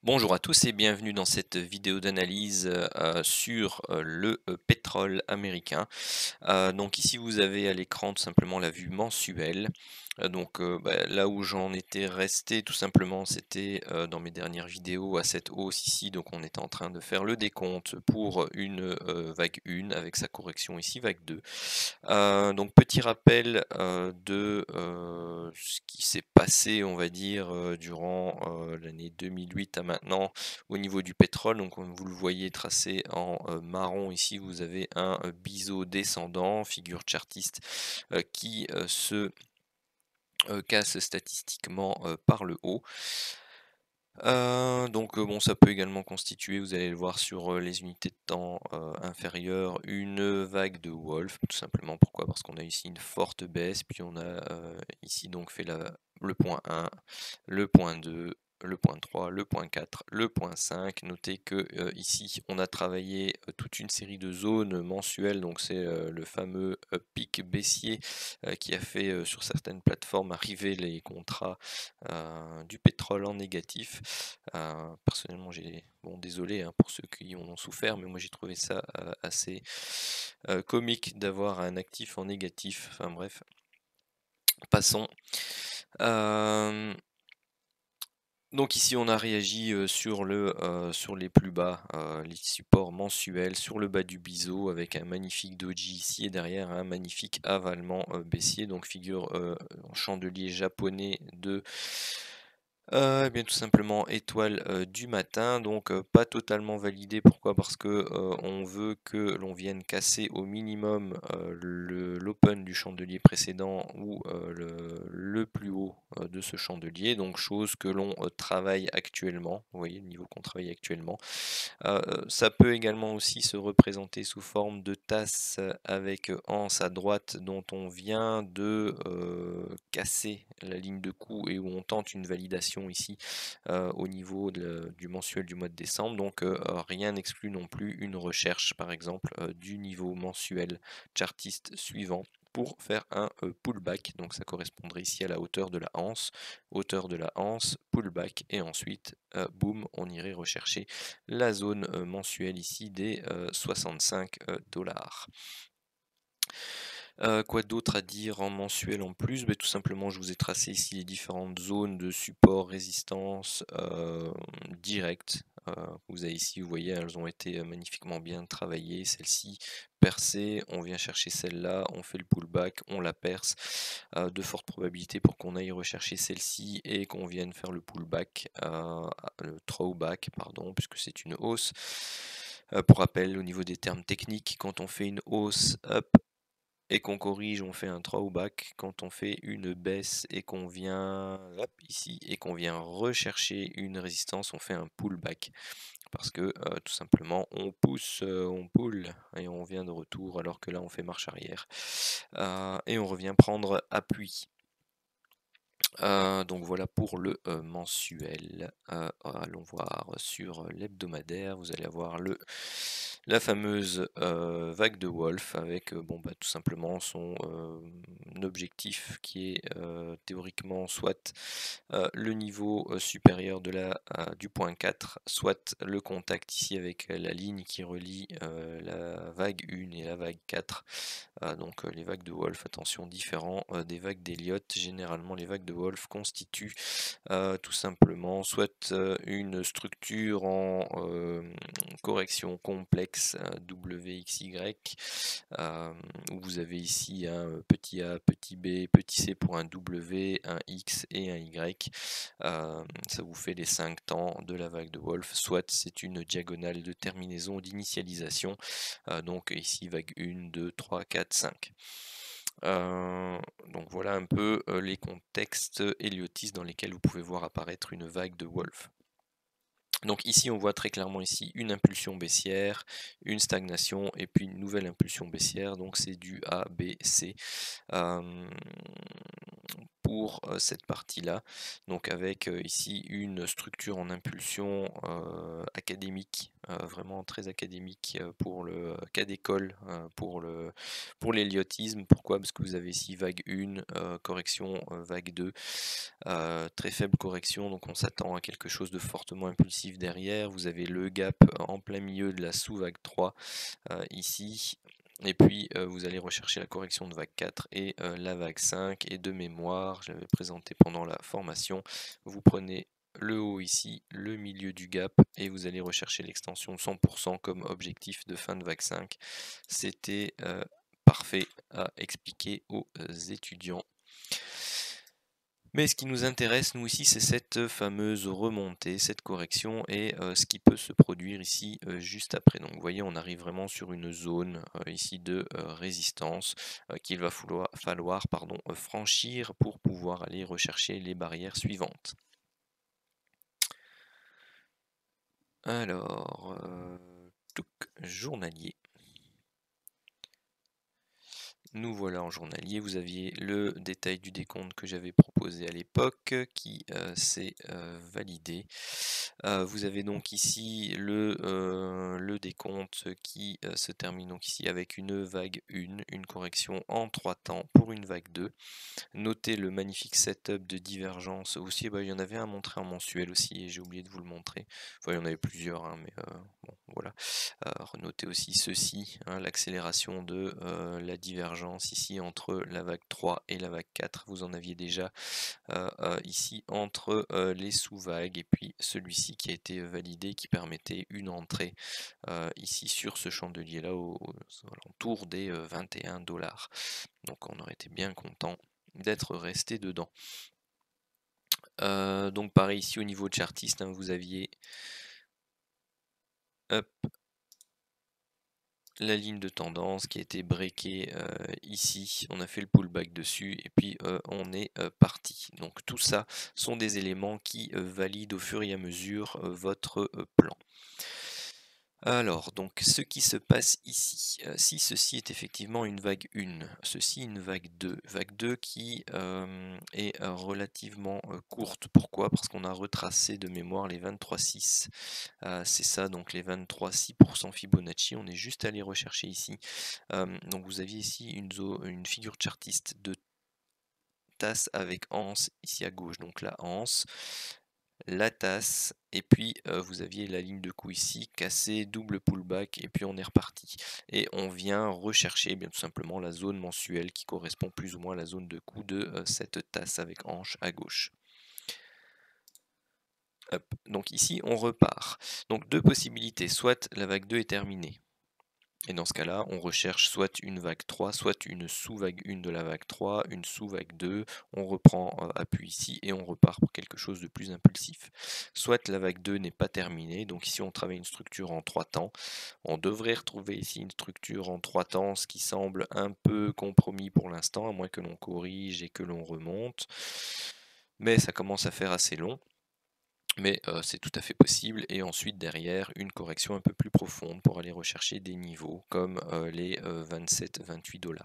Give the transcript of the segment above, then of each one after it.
Bonjour à tous et bienvenue dans cette vidéo d'analyse sur le pétrole américain. Donc ici vous avez à l'écran tout simplement la vue mensuelle. Là où j'en étais resté tout simplement c'était dans mes dernières vidéos à cette hausse ici. Donc on était en train de faire le décompte pour une vague 1 avec sa correction ici vague 2. Donc petit rappel, de, ce qui s'est passé, on va dire, durant, l'année 2008 à maintenant au niveau du pétrole. Donc comme vous le voyez tracé en, marron ici, vous avez un, biseau descendant, figure chartiste, qui, se, casse statistiquement, par le haut. Bon, ça peut également constituer, vous allez le voir sur, les unités de temps, inférieures, une vague de Wolf, tout simplement. Pourquoi? Parce qu'on a ici une forte baisse, puis on a, ici donc fait le point 1, le point 2, le point 3, le point 4, le point 5. Notez que, ici, on a travaillé, toute une série de zones mensuelles, donc c'est, le fameux, pic baissier, qui a fait, sur certaines plateformes arriver les contrats du pétrole en négatif. Personnellement, désolé, hein, pour ceux qui en ont souffert, mais moi j'ai trouvé ça, assez, comique d'avoir un actif en négatif. Enfin bref, passons. Hem, donc ici on a réagi, sur les plus bas, les supports mensuels, sur le bas du biseau avec un magnifique doji ici et derrière un magnifique avalement, baissier, donc figure, chandelier japonais de tout simplement étoile, du matin, donc pas totalement validé. Pourquoi? Parce que, on veut que l'on vienne casser au minimum, l'open du chandelier précédent ou, le plus haut, de ce chandelier, donc chose que l'on, travaille actuellement. Vous voyez le niveau qu'on travaille actuellement. Ça peut également aussi se représenter sous forme de tasse, avec, anse à droite dont on vient de, casser la ligne de coup et où on tente une validation ici, au niveau du mensuel du mois de décembre. Donc, rien n'exclut non plus une recherche par exemple, du niveau mensuel chartiste suivant pour faire un, pullback. Donc ça correspondrait ici à la hauteur de la anse, pullback et ensuite, boum, on irait rechercher la zone, mensuelle ici des, 65 dollars. Quoi d'autre à dire en mensuel en plus? Tout simplement, je vous ai tracé ici les différentes zones de support, résistance, directes. Vous avez ici, vous voyez, elles ont été, magnifiquement bien travaillées. Celle-ci percée, on vient chercher celle-là, on fait le pullback, on la perce. De fortes probabilités pour qu'on aille rechercher celle-ci et qu'on vienne faire le pullback, le throwback pardon, puisque c'est une hausse. Pour rappel, au niveau des termes techniques, quand on fait une hausse up et qu'on corrige, on fait un throwback. Quand on fait une baisse et qu'on vient hop, ici et qu'on vient rechercher une résistance, on fait un pullback. Parce que tout simplement on pousse, on pull et on vient de retour alors que là on fait marche arrière. Et on revient prendre appui. Donc voilà pour le, mensuel. Allons voir sur l'hebdomadaire. Vous allez avoir la fameuse, vague de Wolf avec, tout simplement son, objectif qui est, théoriquement soit, le niveau, supérieur du point 4, soit le contact ici avec, la ligne qui relie, la vague 1 et la vague 4. Les vagues de Wolf, attention, différent, des vagues d'Elliott. Généralement, les vagues de Wolf constituent, tout simplement soit, une structure en, correction complexe, WXY, où vous avez ici un, petit a, petit b, petit c pour un W, un X et un Y. Ça vous fait les 5 temps de la vague de Wolf, soit c'est une diagonale de terminaison d'initialisation, donc ici vague 1, 2, 3, 4, 5. Donc voilà un peu, les contextes héliotistes dans lesquels vous pouvez voir apparaître une vague de Wolf. Donc ici, on voit très clairement ici une impulsion baissière, une stagnation et puis une nouvelle impulsion baissière. Donc c'est du A, B, C pour cette partie-là. Donc avec ici une structure en impulsion académique vraiment très académique pour le cas d'école, pour l'héliotisme. Pourquoi? Parce que vous avez ici vague 1, correction, vague 2, très faible correction, donc on s'attend à quelque chose de fortement impulsif derrière. Vous avez le gap en plein milieu de la sous-vague 3 ici. Et puis vous allez rechercher la correction de vague 4 et la vague 5. Et de mémoire, je l'avais présenté pendant la formation, vous prenez le haut ici, le milieu du gap, et vous allez rechercher l'extension 100% comme objectif de fin de vague 5. C'était parfait à expliquer aux étudiants. Mais ce qui nous intéresse, nous ici, c'est cette fameuse remontée, cette correction et ce qui peut se produire ici juste après. Donc vous voyez, on arrive vraiment sur une zone ici de résistance qu'il va falloir franchir pour pouvoir aller rechercher les barrières suivantes. Alors, journalier. Nous voilà en journalier, vous aviez le détail du décompte que j'avais proposé à l'époque qui s'est validé. Vous avez donc ici le décompte qui se termine donc ici avec une vague 1, une correction en 3 temps pour une vague 2. Notez le magnifique setup de divergence aussi, il y en avait un montré en mensuel aussi et j'ai oublié de vous le montrer. Enfin, il y en avait plusieurs, hein, mais bon, voilà. Notez aussi ceci, hein, l'accélération de la divergence ici entre la vague 3 et la vague 4. Vous en aviez déjà ici entre les sous-vagues et puis celui-ci qui a été validé qui permettait une entrée ici sur ce chandelier là aux alentours des 21 $. Donc on aurait été bien content d'être resté dedans. Donc pareil ici au niveau chartiste, hein, vous aviez la ligne de tendance qui a été breakée ici, on a fait le pullback dessus et puis on est parti. Donc tout ça sont des éléments qui valident au fur et à mesure votre plan. Alors, donc ce qui se passe ici, si ceci est effectivement une vague 1, ceci une vague 2. Vague 2 qui est relativement courte. Pourquoi? Parce qu'on a retracé de mémoire les 23,6. C'est ça, donc les 23,6% Fibonacci. On est juste allé rechercher ici. Donc vous aviez ici une figure chartiste de tasse avec anse ici à gauche. Donc la anse, la tasse, et puis vous aviez la ligne de coup ici, cassée, double pullback, et puis on est reparti. Et on vient rechercher bien tout simplement la zone mensuelle qui correspond plus ou moins à la zone de coup de cette tasse avec hanche à gauche. Hop. Donc ici on repart. Donc deux possibilités, soit la vague 2 est terminée. Et dans ce cas-là, on recherche soit une vague 3, soit une sous-vague 1 de la vague 3, une sous-vague 2, on reprend appui ici et on repart pour quelque chose de plus impulsif. Soit la vague 2 n'est pas terminée, donc ici on travaille une structure en 3 temps. On devrait retrouver ici une structure en 3 temps, ce qui semble un peu compromis pour l'instant, à moins que l'on corrige et que l'on remonte. Mais ça commence à faire assez long. Mais c'est tout à fait possible et ensuite derrière une correction un peu plus profonde pour aller rechercher des niveaux comme les 27-28 $.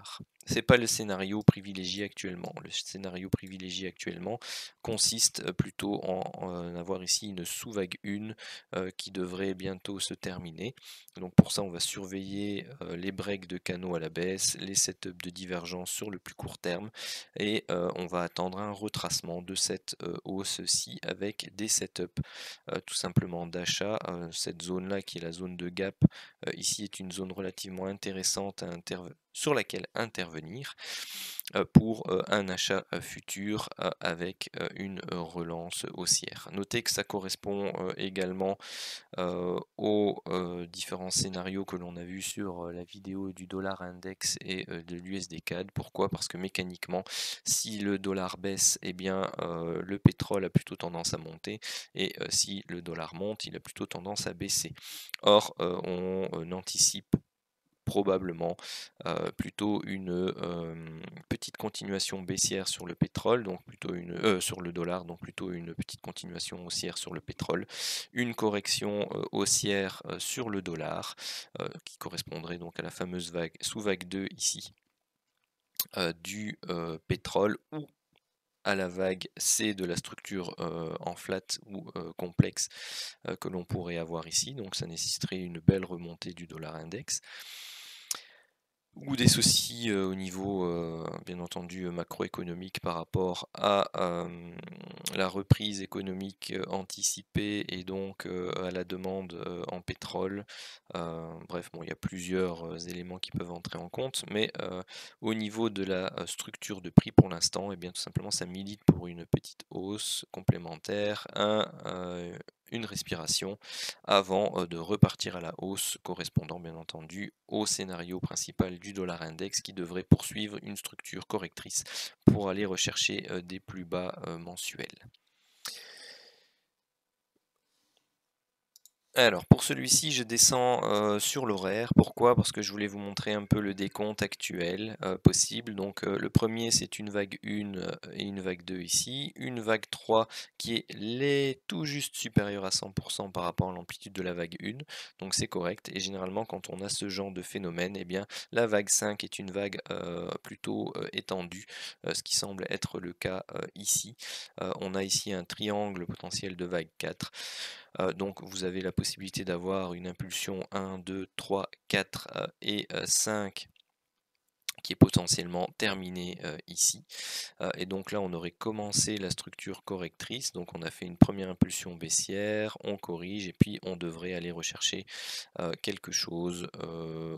C'est pas le scénario privilégié actuellement. Le scénario privilégié actuellement consiste plutôt en avoir ici une sous-vague 1 qui devrait bientôt se terminer. Donc pour ça on va surveiller les breaks de canaux à la baisse, les setups de divergence sur le plus court terme et on va attendre un retracement de cette hausse-ci avec des setups tout simplement d'achat. Cette zone-là qui est la zone de gap ici est une zone relativement intéressante sur laquelle intervenir pour un achat futur avec une relance haussière. Notez que ça correspond également aux différents scénarios que l'on a vus sur la vidéo du dollar index et de l'USD CAD. Pourquoi? Parce que mécaniquement, si le dollar baisse, eh bien le pétrole a plutôt tendance à monter et si le dollar monte, il a plutôt tendance à baisser. Or, on anticipe probablement plutôt une petite continuation baissière sur le pétrole, donc plutôt sur le dollar, donc plutôt une petite continuation haussière sur le pétrole, une correction haussière sur le dollar, qui correspondrait donc à la fameuse vague sous vague 2 ici du pétrole, ou à la vague C de la structure en flat ou complexe que l'on pourrait avoir ici. Donc ça nécessiterait une belle remontée du dollar index. Ou des soucis au niveau, bien entendu, macroéconomique par rapport à la reprise économique anticipée et donc à la demande en pétrole. Bref, bon, il y a plusieurs éléments qui peuvent entrer en compte, mais au niveau de la structure de prix pour l'instant, et bien tout simplement ça milite pour une petite hausse complémentaire, une respiration avant de repartir à la hausse, correspondant bien entendu au scénario principal du dollar index qui devrait poursuivre une structure correctrice pour aller rechercher des plus bas mensuels. Alors pour celui-ci, je descends sur l'horaire. Pourquoi? Parce que je voulais vous montrer un peu le décompte actuel possible. Donc le premier, c'est une vague 1 et une vague 2 ici. Une vague 3 qui est tout juste supérieure à 100% par rapport à l'amplitude de la vague 1. Donc c'est correct. Et généralement, quand on a ce genre de phénomène, eh bien la vague 5 est une vague plutôt étendue, ce qui semble être le cas ici. On a ici un triangle potentiel de vague 4. Donc vous avez la possibilité d'avoir une impulsion 1, 2, 3, 4 et 5 qui est potentiellement terminée ici. Et donc là, on aurait commencé la structure correctrice. Donc on a fait une première impulsion baissière, on corrige et puis on devrait aller rechercher quelque chose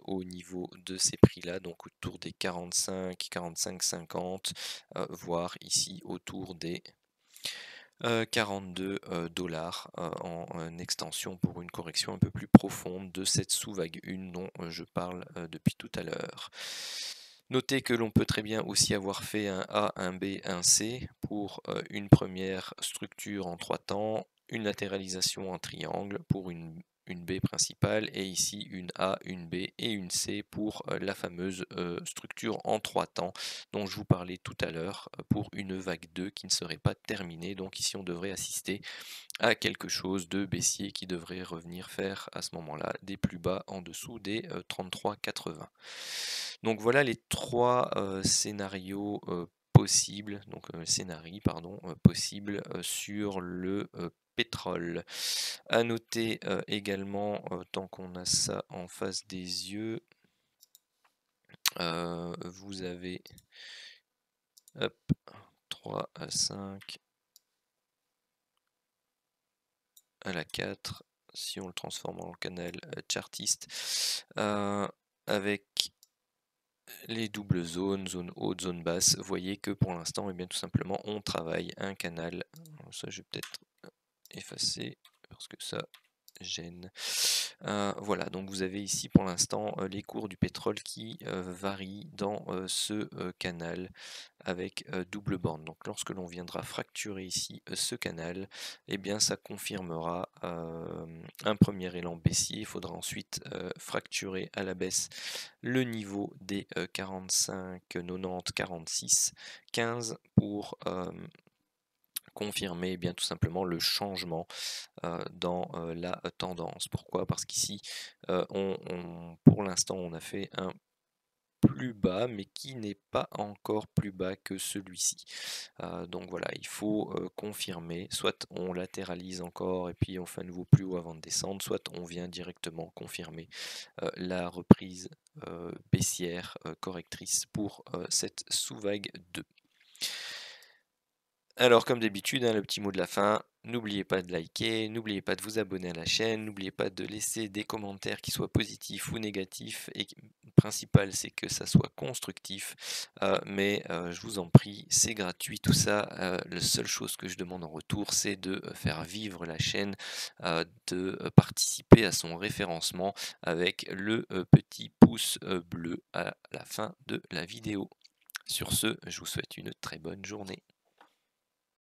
au niveau de ces prix-là, donc autour des 45, 45, 50, voire ici autour des 42 dollars en extension pour une correction un peu plus profonde de cette sous-vague 1 dont je parle depuis tout à l'heure. Notez que l'on peut très bien aussi avoir fait un A, un B, un C pour une première structure en 3 temps, une latéralisation en triangle pour une B principale et ici une A, une B et une C pour la fameuse structure en 3 temps dont je vous parlais tout à l'heure pour une vague 2 qui ne serait pas terminée. Donc ici on devrait assister à quelque chose de baissier qui devrait revenir faire à ce moment-là des plus bas en dessous des 33,80. Donc voilà les trois scénarios possibles, donc possibles sur le pétrole. À noter également, tant qu'on a ça en face des yeux, vous avez hop, 3 à 5 à la 4, si on le transforme en canal chartiste, avec les doubles zones, zone haute, zone basse. Vous voyez que pour l'instant, et bien tout simplement, on travaille un canal. Alors ça, je vais peut-être effacer parce que ça gêne. Voilà, donc vous avez ici pour l'instant les cours du pétrole qui varient dans ce canal avec double bande. Donc lorsque l'on viendra fracturer ici ce canal, eh bien ça confirmera un premier élan baissier. Il faudra ensuite fracturer à la baisse le niveau des 45, 90, 46, 15 pour confirmer bien tout simplement le changement dans la tendance. Pourquoi? Parce qu'ici, pour l'instant, on a fait un plus bas, mais qui n'est pas encore plus bas que celui-ci. Donc voilà, il faut confirmer, soit on latéralise encore et puis on fait un nouveau plus haut avant de descendre, soit on vient directement confirmer la reprise baissière correctrice pour cette sous-vague 2. Alors comme d'habitude, le petit mot de la fin, n'oubliez pas de liker, n'oubliez pas de vous abonner à la chaîne, n'oubliez pas de laisser des commentaires qui soient positifs ou négatifs, et le principal c'est que ça soit constructif, mais je vous en prie, c'est gratuit tout ça, la seule chose que je demande en retour c'est de faire vivre la chaîne, de participer à son référencement avec le petit pouce bleu à la fin de la vidéo. Sur ce, je vous souhaite une très bonne journée.